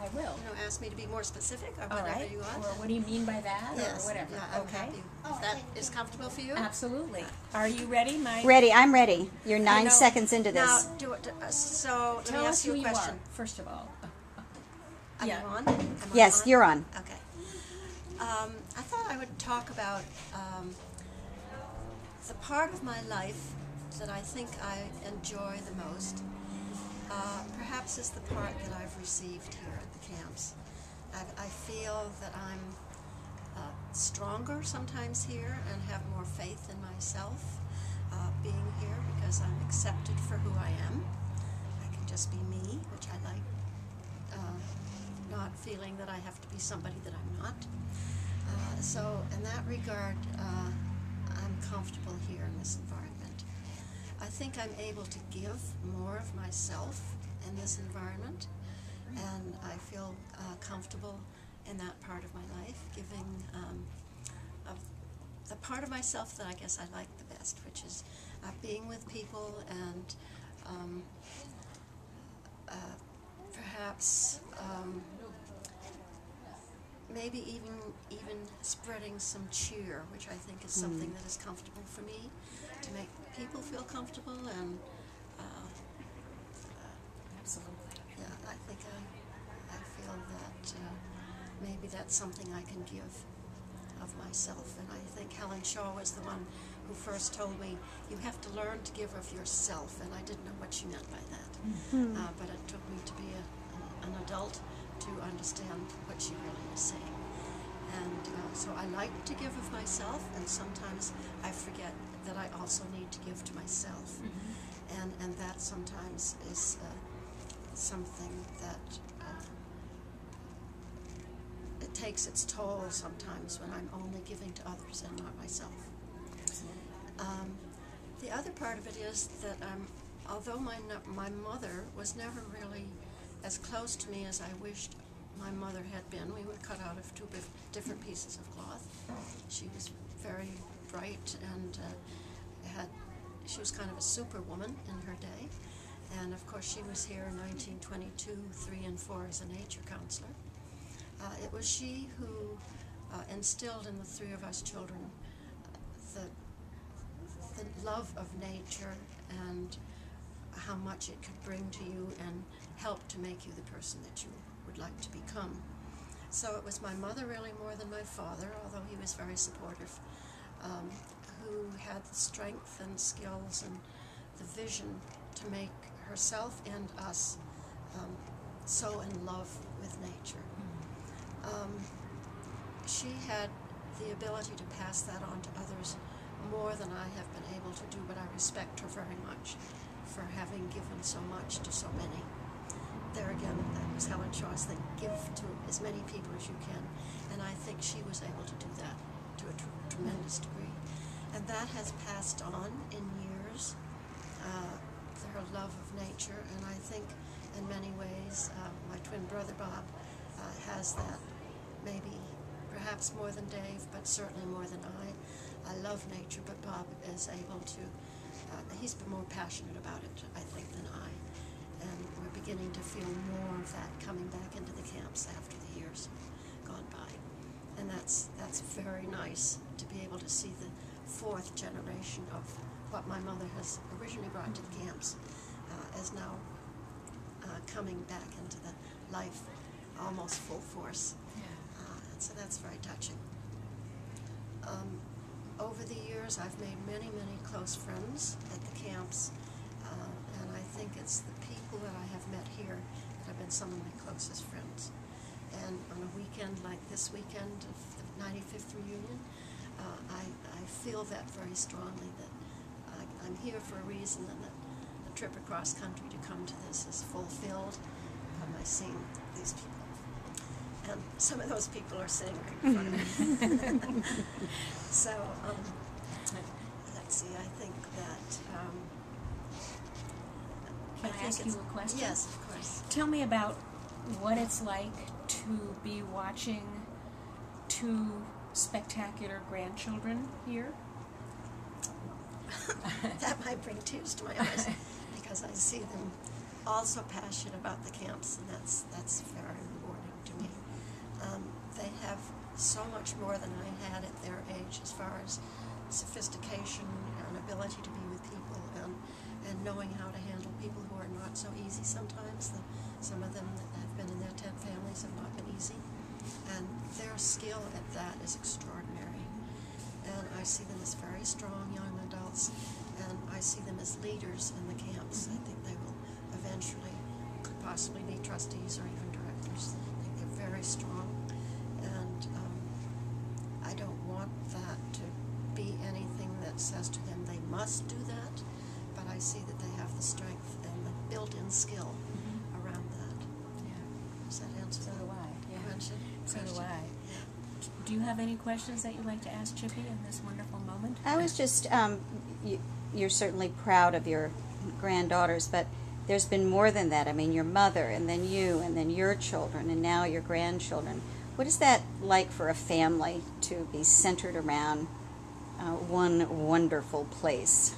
I will. Ask me to be more specific or All whatever right. you want. Or what do you mean by that? Yes. Or whatever. Yeah, I'm okay. happy. If that is comfortable for you? Absolutely. Are you ready, Mike? Ready, I'm ready. You're 9 seconds into Now, this. so let Tell me us ask you who a you question. are, first of all. Am Yeah. I on? Am I Yes, on? you're on. Okay. I thought I would talk about the part of my life that I think I enjoy the most. Perhaps is the part that I've received here at the camps. I feel that I'm stronger sometimes here and have more faith in myself being here because I'm accepted for who I am. I can just be me, which I like. Not feeling that I have to be somebody that I'm not. So in that regard, I'm comfortable here in this environment. I think I'm able to give more of myself in this environment, and I feel comfortable in that part of my life, giving of the part of myself that I guess I like the best, which is being with people and perhaps maybe even spreading some cheer, which I think is something that is comfortable for me, to make people feel comfortable and Absolutely. yeah, I think I feel that maybe that's something I can give of myself. And I think Helen Shaw was the one who first told me, you have to learn to give of yourself, and I didn't know what she meant by that. But it took me to be an adult to understand what she really was saying. And so I like to give of myself, and sometimes I forget that I also need to give to myself. And that sometimes is something that it takes its toll sometimes when I'm only giving to others and not myself. The other part of it is that although my mother was never really as close to me as I wished my mother had been, we were cut out of two different pieces of cloth. She was very bright and she was kind of a superwoman in her day. And of course she was here in 1922, 3 and 4 as a nature counselor. It was she who instilled in the three of us children the love of nature and how much it could bring to you and help to make you the person that you would like to become. So it was my mother really more than my father, although he was very supportive, who had the strength and skills and the vision to make herself and us so in love with nature. She had the ability to pass that on to others more than I have been able to do, but I respect her very much for having given so much to so many. There again, that was Helen Shaw's thing, give to as many people as you can, and I think she was able to do that to a tremendous degree. And that has passed on in years, her love of nature, and I think in many ways my twin brother Bob has that, maybe perhaps more than Dave, but certainly more than I. I love nature, but Bob is able to, he's been more passionate about it, I think, than I. And we're beginning to feel more of that coming back into the camps after the years gone by. And that's very nice to be able to see the fourth generation of what my mother has originally brought to the camps is now coming back into the life almost full force. And so that's very touching. Over the years, I've made many, many close friends at the camps, and I think it's the people that I have met here that have been some of my closest friends. And on a weekend like this weekend of the 95th reunion, I feel that very strongly, that I'm here for a reason, and that the trip across country to come to this is fulfilled by seeing these people. And some of those people are sitting right in front of me. So, let's see, I think that... Can I ask you a question? Yes, of course. Tell me about what it's like to be watching two spectacular grandchildren here. That might bring tears to my eyes, because I see them all so passionate about the camps, and that's very rewarding. so much more than I had at their age as far as sophistication and ability to be with people and knowing how to handle people who are not so easy sometimes. Some of them that have been in their tent families have not been easy. And their skill at that is extraordinary. And I see them as very strong young adults, and I see them as leaders in the camps. I think they will eventually could possibly be trustees or even directors. I think they're very strong, and I don't want that to be anything that says to them they must do that, but I see that they have the strength and the built-in skill around that. Yeah. Does that answer So that do I. Yeah. question? So do I. Do you have any questions that you'd like to ask Chippy in this wonderful moment? I was just, you're certainly proud of your granddaughters, but there's been more than that. I mean, your mother, and then you, and then your children, and now your grandchildren. What is that like for a family to be centered around one wonderful place?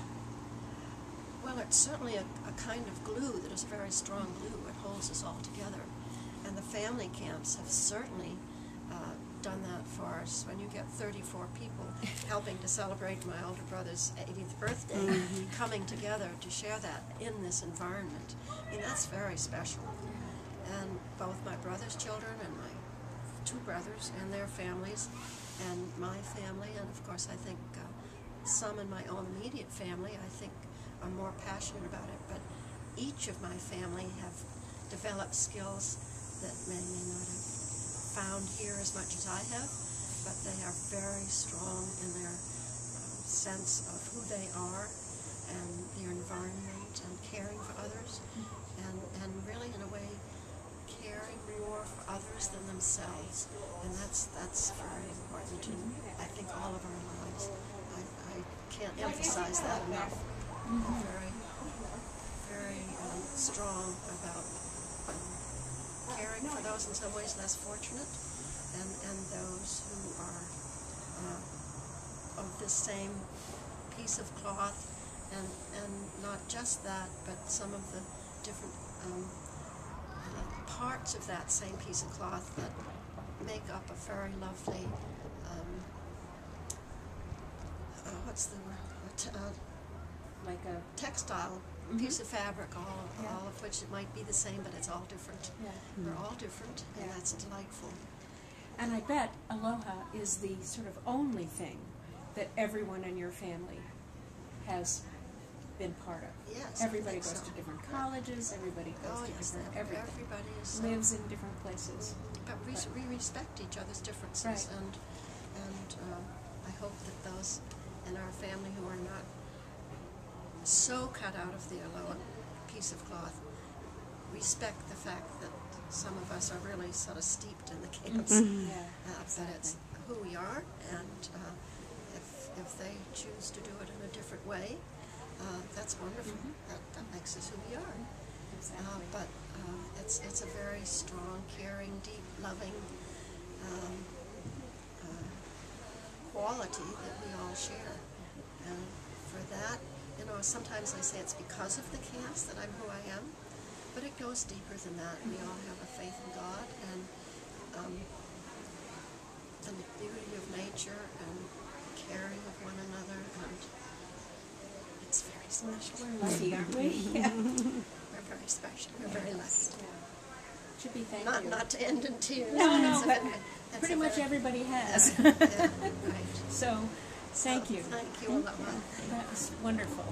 Well, it's certainly a kind of glue that is a very strong glue. It holds us all together. And the family camps have certainly done that for us. When you get 34 people helping to celebrate my older brother's 80th birthday, coming together to share that in this environment, I mean, that's very special. And both my brother's children and my two brothers and their families and my family, and of course I think some in my own immediate family, I think are more passionate about it, but each of my family have developed skills that may not have found here as much as I have, but they are very strong in their sense of who they are and their environment and caring for others, and really in a way caring more for others than themselves, and that's very important in I think all of our lives. I can't emphasize that enough. Very, very strong about caring for those in some ways less fortunate, and those who are of the same piece of cloth, and not just that, but some of the different parts of that same piece of cloth that make up a very lovely, what's the word? Like a Textile piece of fabric, all of which it might be the same, but it's all different. Yeah. They're all different, and that's delightful. And I bet Aloha is the sort of only thing that everyone in your family has been part of. Yes, Everybody I think goes so. to different colleges, everybody goes to different, everything. Everybody is Lives in different places. But we respect each other's differences, Right. and I hope that those in our family who are not so cut out of the Aloha piece of cloth respect the fact that some of us are really sort of steeped in the camps. That it's who we are, and if they choose to do it in a different way, that's wonderful. That makes us who we are. Exactly. But it's a very strong, caring, deep, loving quality that we all share. And for that, you know, sometimes I say it's because of the camps that I'm who I am, but it goes deeper than that. We all have a faith in God and the beauty of nature and caring of one another, and it's very special. We're lucky, aren't we? We're very special. We're very lucky. Chippy, thank Not you. not to end in tears. No, but That's pretty a much very- everybody has. Yeah, right. So, thank you. Thank you, Aloha. That was wonderful.